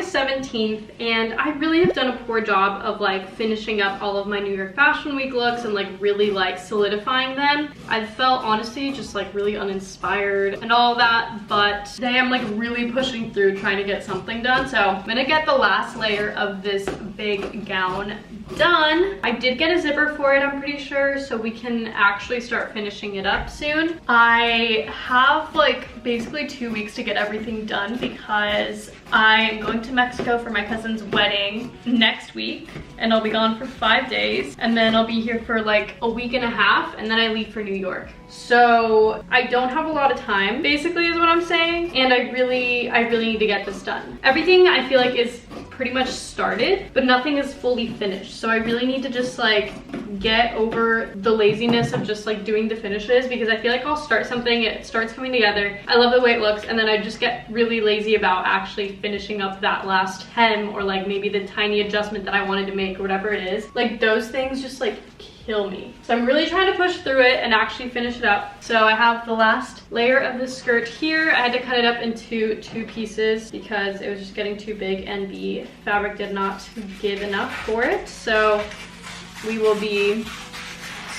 August 17th, and I really have done a poor job of like finishing up all of my New York Fashion Week looks and like really like solidifying them. I felt honestly just like really uninspired and all that, but today I'm like really pushing through trying to get something done. So I'm gonna get the last layer of this big gown done. I did get a zipper for it, I'm pretty sure, so we can actually start finishing it up soon. I have like basically 2 weeks to get everything done because I am going to Mexico for my cousin's wedding next week, and I'll be gone for 5 days, and then I'll be here for like a week and a half, and then I leave for New York. So I don't have a lot of time, basically is what I'm saying, and I really need to get this done. Everything I feel like is pretty much started, but nothing is fully finished. So I really need to just like get over the laziness of just like doing the finishes, because I feel like I'll start something, it starts coming together, I love the way it looks, and then I just get really lazy about actually finishing up that last hem or like maybe the tiny adjustment that I wanted to make or whatever it is. Like those things just like kill me. So I'm really trying to push through it and actually finish it up. So I have the last layer of the skirt here. I had to cut it up into 2 pieces because it was just getting too big and the fabric did not give enough for it. So we will be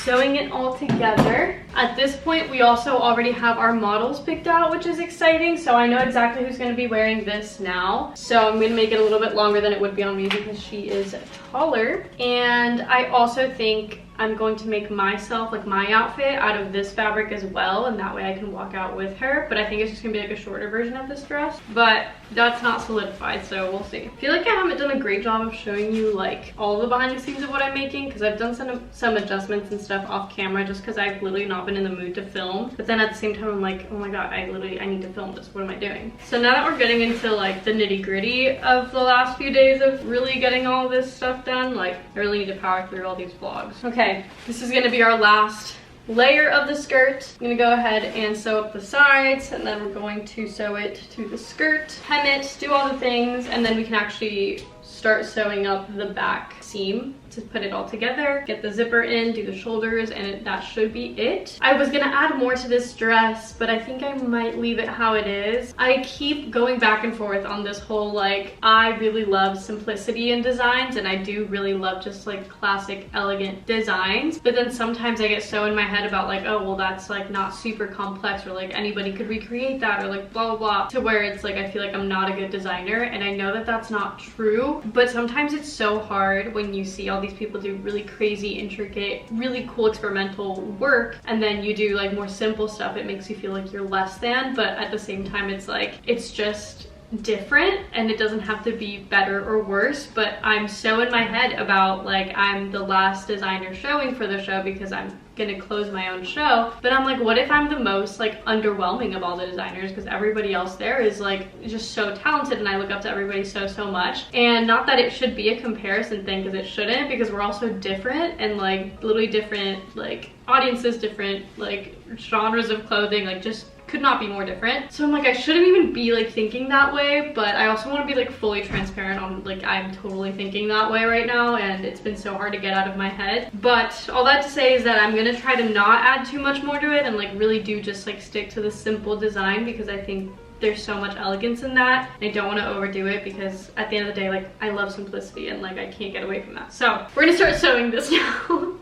sewing it all together. At this point, we also already have our models picked out, which is exciting. So I know exactly who's gonna be wearing this now. So I'm gonna make it a little bit longer than it would be on me because she is taller. And I also think I'm going to make myself, like my outfit, out of this fabric as well, and that way I can walk out with her. But I think it's just gonna be like a shorter version of this dress, but that's not solidified, so we'll see. I feel like I haven't done a great job of showing you like all the behind the scenes of what I'm making, because I've done some adjustments and stuff off camera just because I've literally not been in the mood to film. But then at the same time I'm like, oh my god, I need to film this, what am I doing? So now that we're getting into like the nitty-gritty of the last few days of really getting all this stuff done, like I really need to power through all these vlogs. Okay, this is gonna be our last layer of the skirt. I'm gonna go ahead and sew up the sides, and then we're going to sew it to the skirt, hem it, do all the things, and then we can actually start sewing up the back seam to put it all together, get the zipper in, do the shoulders, and that should be it. I was gonna add more to this dress, but I think I might leave it how it is. I keep going back and forth on this whole like, I really love simplicity in designs, and I do really love just like classic elegant designs, but then sometimes I get so in my head about like, oh well, that's like not super complex, or like anybody could recreate that, or like blah blah blah, to where it's like I feel like I'm not a good designer, and I know that that's not true, but sometimes it's so hard when you see all these people do really crazy, intricate, really cool experimental work, and then you do like more simple stuff. It makes you feel like you're less than, but at the same time it's like, it's just different, and it doesn't have to be better or worse. But I'm so in my head about like, I'm the last designer showing for the show because I'm gonna close my own show, but I'm like, what if I'm the most like underwhelming of all the designers, because everybody else there is like just so talented, and I look up to everybody so much. And not that it should be a comparison thing, because it shouldn't, because we're all so different, and like literally different like audiences, different like genres of clothing, like just could not be more different. So I'm like, I shouldn't even be like thinking that way, but I also want to be like fully transparent on like, I'm totally thinking that way right now, and it's been so hard to get out of my head. But all that to say is that I'm gonna try to not add too much more to it, and like really do just like stick to the simple design, because I think there's so much elegance in that. I don't want to overdo it, because at the end of the day, like I love simplicity, and like I can't get away from that. So we're gonna start sewing this now.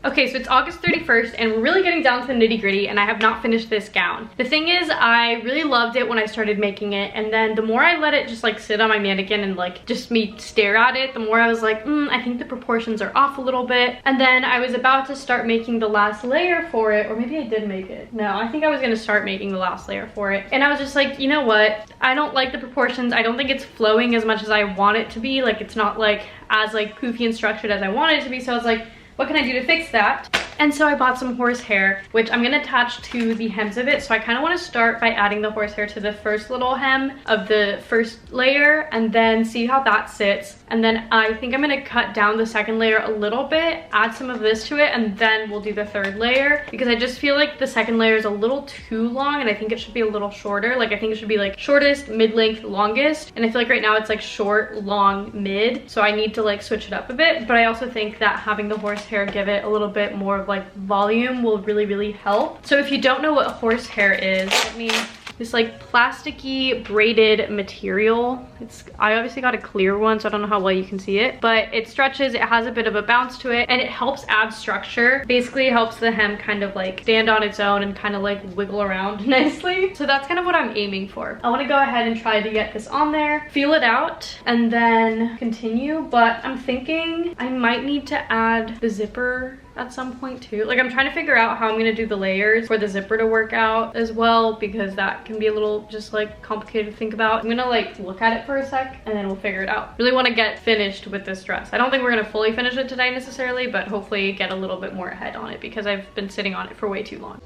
Okay, so it's August 31st, and we're really getting down to the nitty-gritty, and I have not finished this gown. The thing is, I really loved it when I started making it, and then the more I let it just like sit on my mannequin and like just me stare at it, the more I was like, I think the proportions are off a little bit. And then I was about to start making the last layer for it, or maybe I did make it. No, I think I was gonna start making the last layer for it. And I was just like, you know what? I don't like the proportions. I don't think it's flowing as much as I want it to be. Like, it's not like as like poofy and structured as I want it to be. So I was like, what can I do to fix that? And so I bought some horsehair, which I'm gonna attach to the hems of it. So I kind of want to start by adding the horsehair to the first little hem of the first layer and then see how that sits. And then I think I'm gonna cut down the second layer a little bit, add some of this to it, and then we'll do the third layer, because I just feel like the second layer is a little too long and I think it should be a little shorter. Like I think it should be like shortest, mid-length, longest. And I feel like right now it's like short, long, mid. So I need to like switch it up a bit. But I also think that having the horsehair give it a little bit more of like volume will really, really help. So if you don't know what horsehair is, this like plasticky braided material. I obviously got a clear one, so I don't know how well you can see it, but it stretches, it has a bit of a bounce to it, and it helps add structure. Basically, it helps the hem kind of like stand on its own and kind of like wiggle around nicely. So that's kind of what I'm aiming for. I want to go ahead and try to get this on there, feel it out, and then continue. But I'm thinking I might need to add the zipper at some point too. Like I'm trying to figure out how I'm gonna do the layers for the zipper to work out as well, because that can be a little just like complicated to think about. I'm gonna like look at it for a sec and then we'll figure it out. Really want to get finished with this dress. I don't think we're gonna fully finish it today necessarily, but hopefully get a little bit more ahead on it because I've been sitting on it for way too long.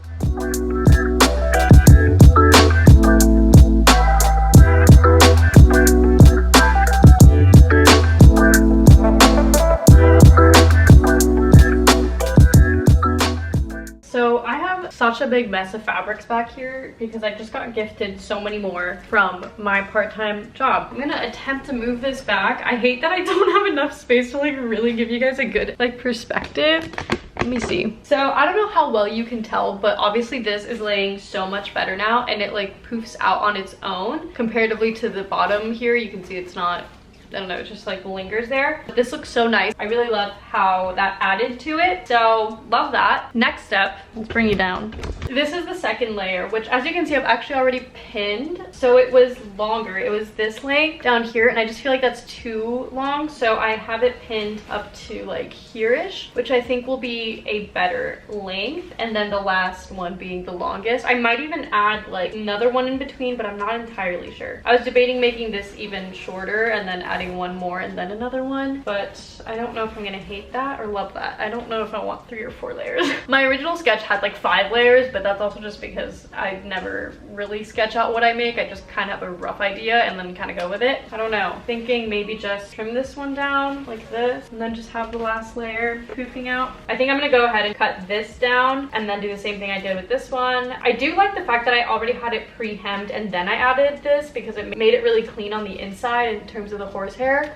Such a big mess of fabrics back here because I just got gifted so many more from my part-time job. I'm gonna attempt to move this back. I hate that I don't have enough space to like really give you guys a good like perspective. Let me see. So I don't know how well you can tell, but obviously this is laying so much better now and it like poofs out on its own comparatively to the bottom here. You can see it's not, I don't know, it just like lingers there. But this looks so nice. I really love how that added to it. So love that. Next step, let's bring you down. This is the second layer, which as you can see, I've actually already pinned. So it was longer. It was this length down here. And I just feel like that's too long. So I have it pinned up to like here-ish, which I think will be a better length. And then the last one being the longest. I might even add like another one in between, but I'm not entirely sure. I was debating making this even shorter and then adding one more and then another one, but I don't know if I'm gonna hate that or love that. I don't know if I want 3 or 4 layers. My original sketch had like 5 layers, but that's also just because I never really sketch out what I make. I just kind of have a rough idea and then kind of go with it. I don't know. Thinking maybe just trim this one down like this and then just have the last layer poofing out. I think I'm gonna go ahead and cut this down and then do the same thing I did with this one. I do like the fact that I already had it pre-hemmed and then I added this because it made it really clean on the inside in terms of the horsehair.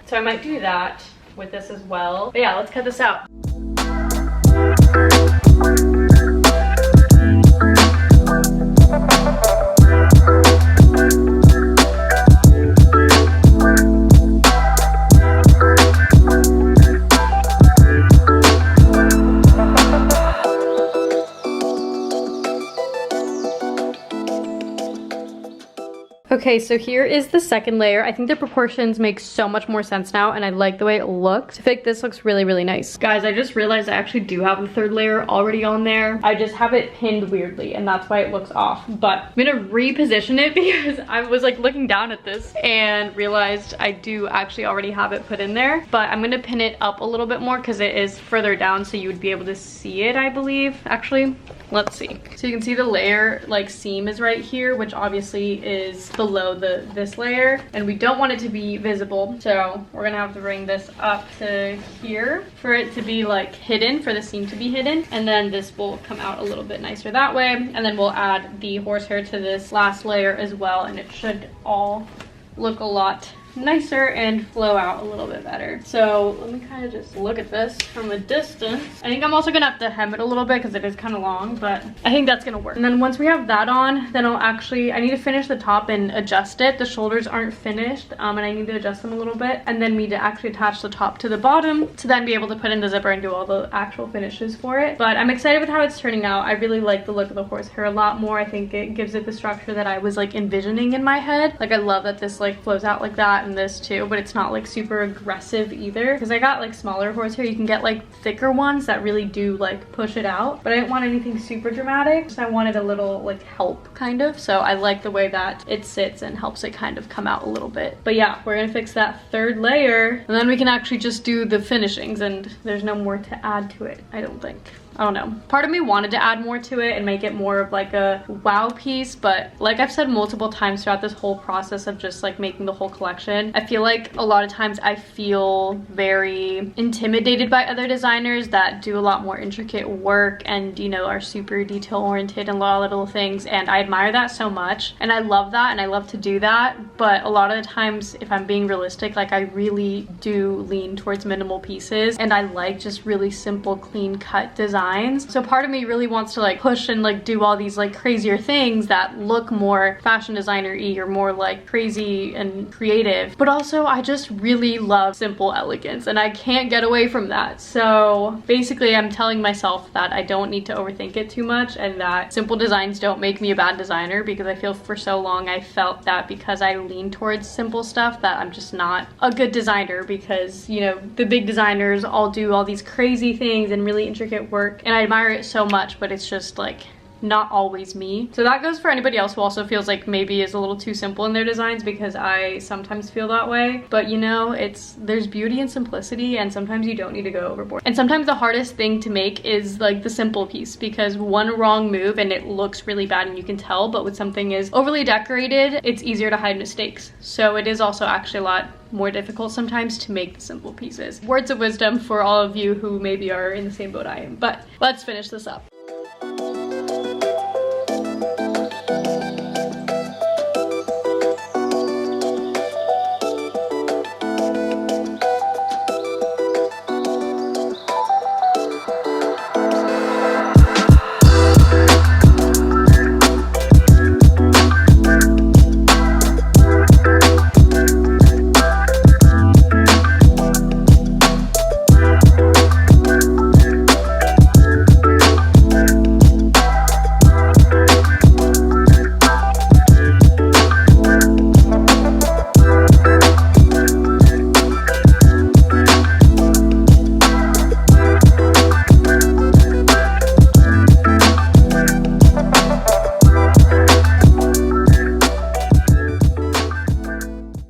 So I might do that with this as well. But yeah, let's cut this out. Okay, so here is the second layer. I think the proportions make so much more sense now and I like the way it looks. I feel like this looks really, really nice. Guys, I just realized I actually do have the third layer already on there. I just have it pinned weirdly and that's why it looks off. But I'm gonna reposition it because I was like looking down at this and realized I do actually already have it put in there. But I'm gonna pin it up a little bit more because it is further down so you would be able to see it, I believe. Actually, let's see. So you can see the layer like seam is right here, which obviously is below this layer, and we don't want it to be visible, so we're gonna have to bring this up to here for it to be like hidden, for the seam to be hidden, and then this will come out a little bit nicer that way, and then we'll add the horsehair to this last layer as well, and it should all look a lot nicer and flow out a little bit better. So let me kind of just look at this from a distance. I think I'm also gonna have to hem it a little bit because it is kind of long, but I think that's gonna work. And then once we have that on, then I need to finish the top and adjust it. The shoulders aren't finished and I need to adjust them a little bit, and then need to actually attach the top to the bottom to then be able to put in the zipper and do all the actual finishes for it. But I'm excited with how it's turning out. I really like the look of the horsehair a lot more. I think it gives it the structure that I was like envisioning in my head. Like I love that this like flows out like that, and this too, but it's not like super aggressive either, because I got like smaller horsehair. You can get like thicker ones that really do like push it out, but I didn't want anything super dramatic, so I wanted a little like help kind of. So I like the way that it sits and helps it kind of come out a little bit. But yeah, we're gonna fix that third layer and then we can actually just do the finishings, and there's no more to add to it, I don't think. I don't know. Part of me wanted to add more to it and make it more of like a wow piece, but like I've said multiple times throughout this whole process of just like making the whole collection, I feel like a lot of times I feel very intimidated by other designers that do a lot more intricate work and, you know, are super detail oriented and a lot of little things, and I admire that so much and I love that and I love to do that. But a lot of the times, if I'm being realistic, like I really do lean towards minimal pieces and I like just really simple, clean cut designs. So part of me really wants to like push and like do all these like crazier things that look more fashion designer-y or more like crazy and creative, but also I just really love simple elegance and I can't get away from that. So basically I'm telling myself that I don't need to overthink it too much and that simple designs don't make me a bad designer, because I feel for so long I felt that because I lean towards simple stuff that I'm just not a good designer, because, you know, the big designers all do all these crazy things and really intricate work and I admire it so much, but it's just like not always me. So that goes for anybody else who also feels like maybe is a little too simple in their designs, because I sometimes feel that way. But you know, there's beauty in simplicity and sometimes you don't need to go overboard. And sometimes the hardest thing to make is like the simple piece, because one wrong move and it looks really bad and you can tell, but when something is overly decorated, it's easier to hide mistakes. So it is also actually a lot more difficult sometimes to make the simple pieces. Words of wisdom for all of you who maybe are in the same boat I am. But let's finish this up.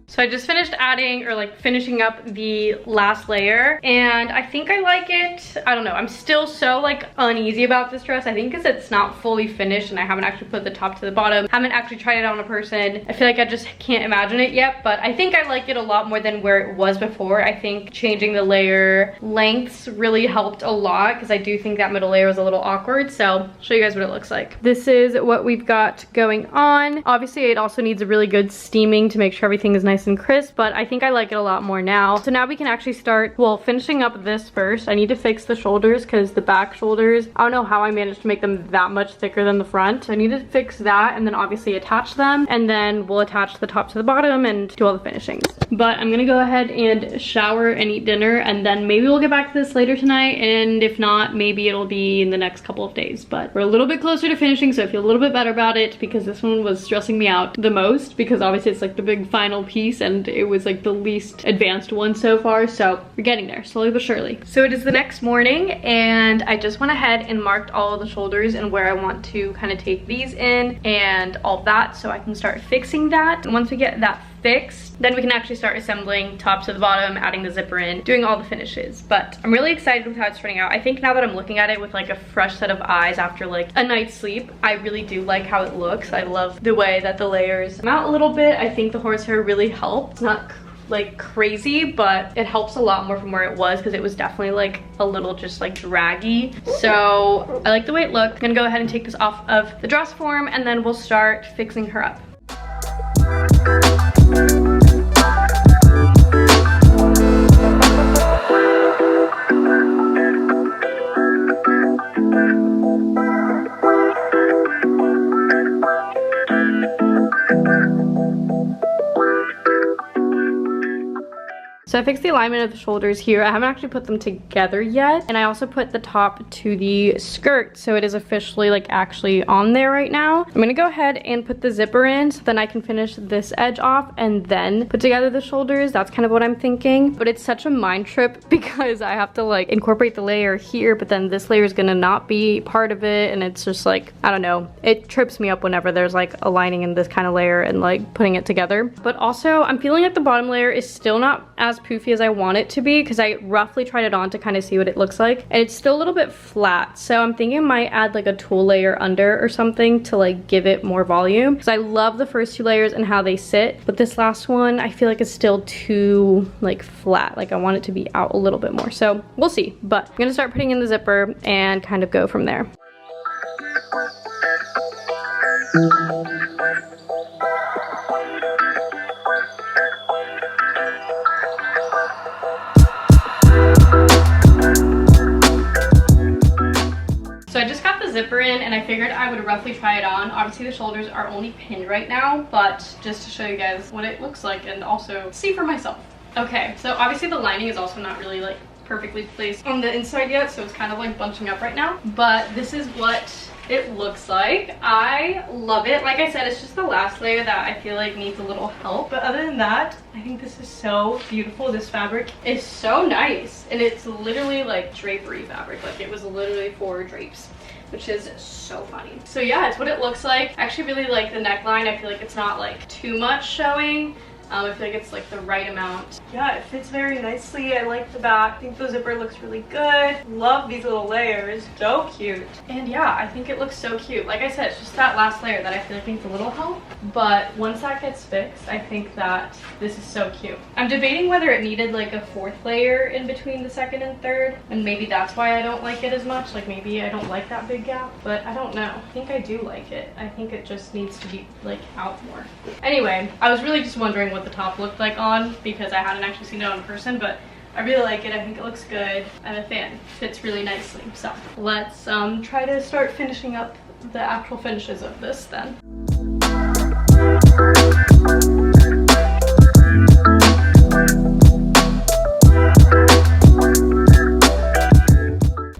So I just finished adding, or like finishing up the last layer, and I think I like it. I don't know, I'm still so like uneasy about this dress. I think because it's not fully finished and I haven't actually put the top to the bottom, haven't actually tried it on a person. I feel like I just can't imagine it yet, but I think I like it a lot more than where it was before. I think changing the layer lengths really helped a lot, because I do think that middle layer was a little awkward. So I'll show you guys what it looks like. This is what we've got going on. Obviously it also needs a really good steaming to make sure everything is nice and crisp, but I think I like it a lot more now. So now we can actually start, well, finishing up this first. I need to fix the shoulders, because the back shoulders, I don't know how I managed to make them that much thicker than the front. So I need to fix that and then obviously attach them, and then we'll attach the top to the bottom and do all the finishings. But I'm gonna go ahead and shower and eat dinner, and then maybe we'll get back to this later tonight, and if not, maybe it'll be in the next couple of days. But we're a little bit closer to finishing, so I feel a little bit better about it, because this one was stressing me out the most, because obviously it's like the big final piece and it was like the least advanced one so far. So we're getting there slowly but surely. So it is the next morning and I just went ahead and marked all of the shoulders and where I want to kind of take these in and all that, so I can start fixing that. And once we get that fixed, then we can actually start assembling top to the bottom, adding the zipper in, doing all the finishes. But I'm really excited with how it's turning out. I think now that I'm looking at it with like a fresh set of eyes after like a night's sleep, I really do like how it looks. I love the way that the layers come out a little bit. I think the horsehair really helped. It's not like crazy, but it helps a lot more from where it was, because it was definitely like a little just like draggy. So I like the way it looked. I'm gonna go ahead and take this off of the dress form, and then we'll start fixing her up. So I fixed the alignment of the shoulders here. I haven't actually put them together yet. And I also put the top to the skirt, so it is officially like actually on there right now. I'm gonna go ahead and put the zipper in, so then I can finish this edge off and then put together the shoulders. That's kind of what I'm thinking. But it's such a mind trip because I have to like incorporate the layer here, but then this layer is gonna not be part of it. And it's just like, I don't know. It trips me up whenever there's like aligning in this kind of layer and like putting it together. But also I'm feeling like the bottom layer is still not as poofy as I want it to be, because I roughly tried it on to kind of see what it looks like, and it's still a little bit flat. So I'm thinking I might add like a tulle layer under or something to like give it more volume, because I love the first 2 layers and how they sit, but this last one I feel like it's still too like flat. Like I want it to be out a little bit more, so we'll see. But I'm gonna start putting in the zipper and kind of go from there. So I just got the zipper in and I figured I would roughly try it on. Obviously the shoulders are only pinned right now, but just to show you guys what it looks like and also see for myself. Okay, so obviously the lining is also not really like perfectly placed on the inside yet, so it's kind of like bunching up right now, but this is what it looks like. I love it. Like I said, it's just the last layer that I feel like needs a little help, but other than that, I think this is so beautiful. This fabric is so nice, and it's literally like drapery fabric. Like it was literally for drapes, which is so funny. So yeah, it's what it looks like. I actually really like the neckline. I feel like it's not like too much showing. I feel like it's like the right amount. Yeah, it fits very nicely. I like the back. I think the zipper looks really good. Love these little layers. So cute. And yeah, I think it looks so cute. Like I said, it's just that last layer that I feel like needs a little help. But once that gets fixed, I think that this is so cute. I'm debating whether it needed like a 4th layer in between the 2nd and 3rd. And maybe that's why I don't like it as much. Like maybe I don't like that big gap, but I don't know. I think I do like it. I think it just needs to be like out more. Anyway, I was really just wondering what the top looked like on, because I hadn't actually seen it on person, but I really like it. I think it looks good. I'm a fan. Fits really nicely. So let's try to start finishing up the actual finishes of this then.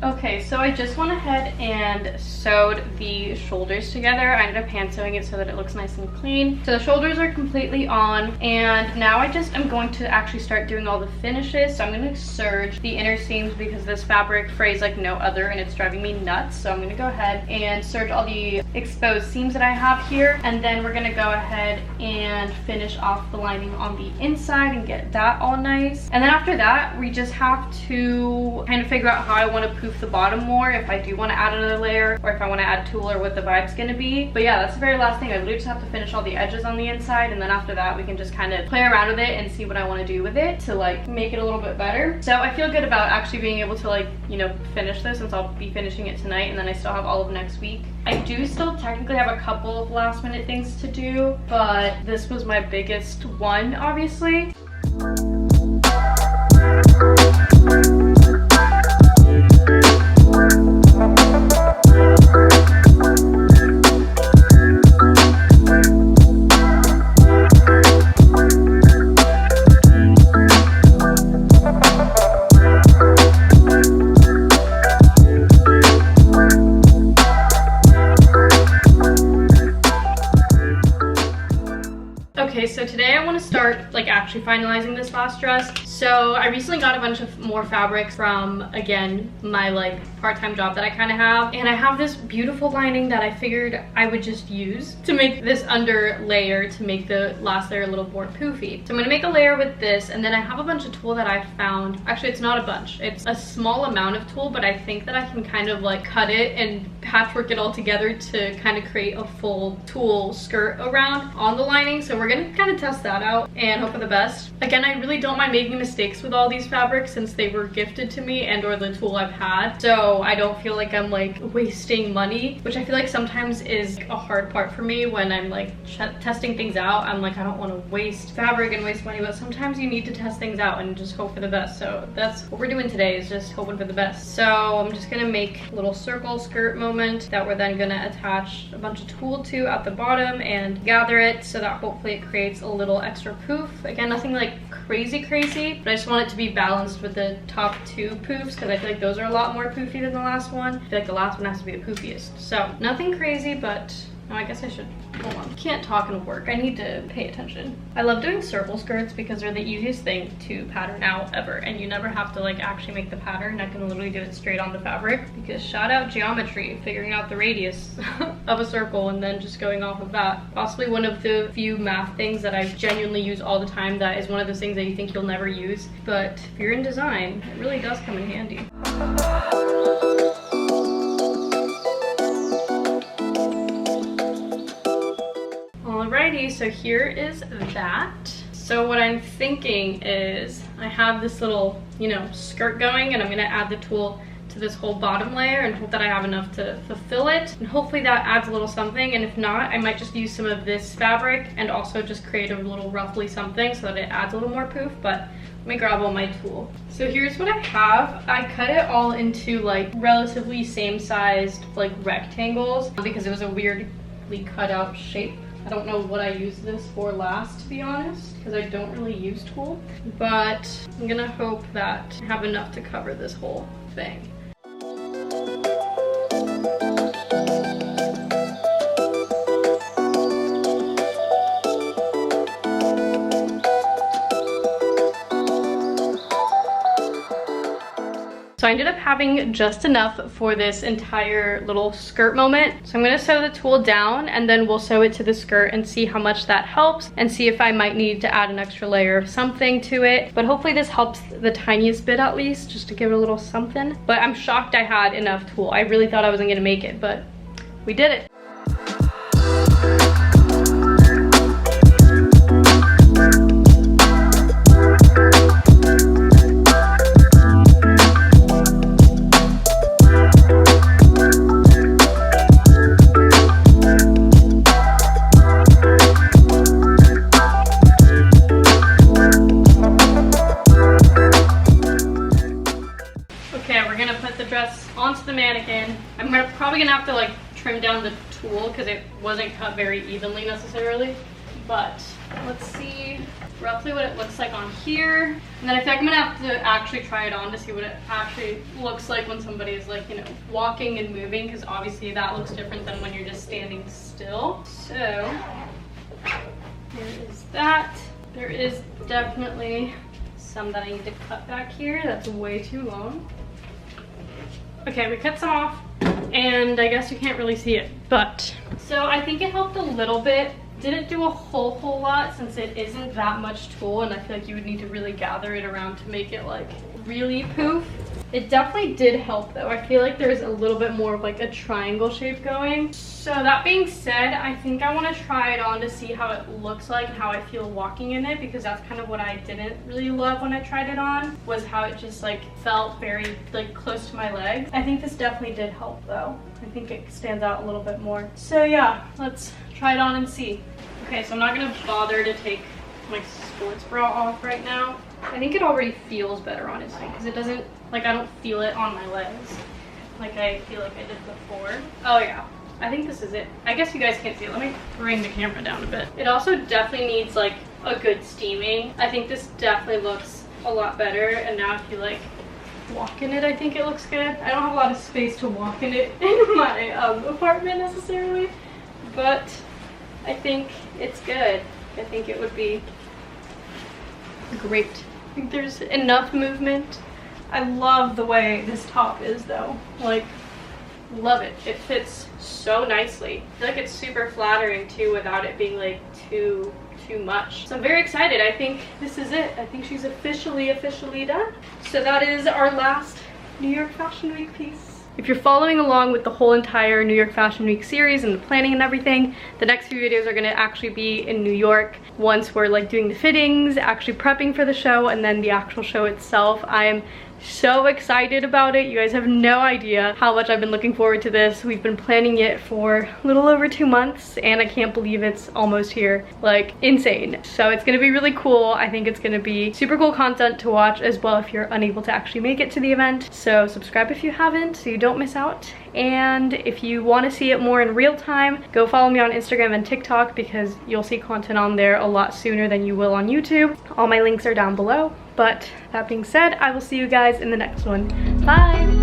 Okay, so I just went ahead and sewed the shoulders together. I ended up hand sewing it so that it looks nice and clean. So the shoulders are completely on, and now I just am going to actually start doing all the finishes. So I'm going to serge the inner seams because this fabric frays like no other and it's driving me nuts. So I'm going to go ahead and serge all the exposed seams that I have here, and then we're going to go ahead and finish off the lining on the inside and get that all nice. And then after that, we just have to kind of figure out how I want to poof the bottom more, if I do want to add another layer or if I want to add tulle or what the vibe's going to be. But yeah, that's the very last thing. I literally just have to finish all the edges on the inside, and then after that we can just kind of play around with it and see what I want to do with it to like make it a little bit better. So I feel good about actually being able to like, you know, finish this, since I'll be finishing it tonight and then I still have all of next week. I do still technically have a couple of last minute things to do, but this was my biggest one, obviously. Okay, so today I want to start like actually finalizing this last dress. So I recently got a bunch of more fabrics from, again, my like part-time job that I kind of have, and I have this beautiful lining that I figured I would just use to make this under layer to make the last layer a little more poofy. So I'm gonna make a layer with this, and then I have a bunch of tulle that I found. Actually, it's not a bunch, it's a small amount of tulle, but I think that I can kind of like cut it and patchwork it all together to kind of create a full tulle skirt around on the lining. So we're gonna kind of test that out and hope for the best. Again, I really don't mind making mistakes with all these fabrics since they were gifted to me and or the tulle I've had, so I don't feel like I'm like wasting money, which I feel like sometimes is a hard part for me when I'm like testing things out. I'm like, I don't want to waste fabric and waste money, but sometimes you need to test things out and just hope for the best. So that's what we're doing today, is just hoping for the best. So I'm just gonna make a little circle skirt moment that we're then gonna attach a bunch of tulle to at the bottom and gather it so that hopefully it creates a little extra poof. Again, nothing like crazy, but I just want it to be balanced with the top two poofs because I feel like those are a lot more poofy than the last one. I feel like the last one has to be the poofiest. So nothing crazy, but No, I guess I should, hold on. Can't talk and work, I need to pay attention. I love doing circle skirts because they're the easiest thing to pattern out ever, and you never have to like actually make the pattern. I can literally do it straight on the fabric because shout out geometry, figuring out the radius of a circle and then just going off of that. Possibly one of the few math things that I genuinely use all the time that is one of those things that you think you'll never use, but if you're in design, it really does come in handy. Alrighty, so here is that. So what I'm thinking is I have this little, you know, skirt going, and I'm gonna add the tulle to this whole bottom layer and hope that I have enough to fulfill it. And hopefully that adds a little something, and if not, I might just use some of this fabric and also just create a little ruffly something so that it adds a little more poof, but let me grab all my tulle. So here's what I have. I cut it all into like relatively same sized like rectangles because it was a weirdly cut out shape. I don't know what I used this for last, to be honest, because I don't really use tulle, but I'm gonna hope that I have enough to cover this whole thing. So I ended up having just enough for this entire little skirt moment. So I'm gonna sew the tulle down and then we'll sew it to the skirt and see how much that helps and see if I might need to add an extra layer of something to it. But hopefully this helps the tiniest bit at least, just to give it a little something. But I'm shocked I had enough tulle. I really thought I wasn't gonna make it, but we did it. Onto the mannequin. I'm probably gonna have to like trim down the tulle because it wasn't cut very evenly necessarily, but let's see roughly what it looks like on here, and then I feel like I'm gonna have to actually try it on to see what it actually looks like when somebody is like, you know, walking and moving, because obviously that looks different than when you're just standing still. So there is that. There is definitely some that I need to cut back here. That's way too long. Okay, we cut some off, and I guess you can't really see it, but. So I think it helped a little bit. Didn't do a whole lot since it isn't that much tulle, and I feel like you would need to really gather it around to make it like really poof. It definitely did help though. I feel like there's a little bit more of like a triangle shape going. So that being said, I think I want to try it on to see how it looks like and how I feel walking in it, because that's kind of what I didn't really love when I tried it on, was how it just like felt very like close to my legs. I think this definitely did help though. I think it stands out a little bit more. So yeah, let's try it on and see. Okay, so I'm not gonna bother to take my sports bra off right now. I think it already feels better honestly, because it doesn't, like I don't feel it on my legs like I feel like I did before. Oh yeah, I think this is it. I guess you guys can't see it. Let me bring the camera down a bit. It also definitely needs like a good steaming. I think this definitely looks a lot better, and now if you like walk in it, I think it looks good. I don't have a lot of space to walk in it in my apartment necessarily, but I think it's good. I think it would be great. I think there's enough movement. I love the way this top is though. Like, love it. It fits so nicely. I feel like it's super flattering too without it being like too much. So I'm very excited. I think this is it. I think she's officially done. So that is our last New York Fashion Week piece. If you're following along with the whole entire New York Fashion Week series and the planning and everything, the next few videos are gonna actually be in New York once we're like doing the fittings, actually prepping for the show, and then the actual show itself. I am so excited about it. You guys have no idea how much I've been looking forward to this. We've been planning it for a little over 2 months, and I can't believe it's almost here. Like, insane. So it's gonna be really cool. I think it's gonna be super cool content to watch as well if you're unable to actually make it to the event. So subscribe if you haven't so you don't miss out. And if you want to see it more in real time, go follow me on Instagram and TikTok, because you'll see content on there a lot sooner than you will on YouTube. All my links are down below. But that being said, I will see you guys in the next one. Bye!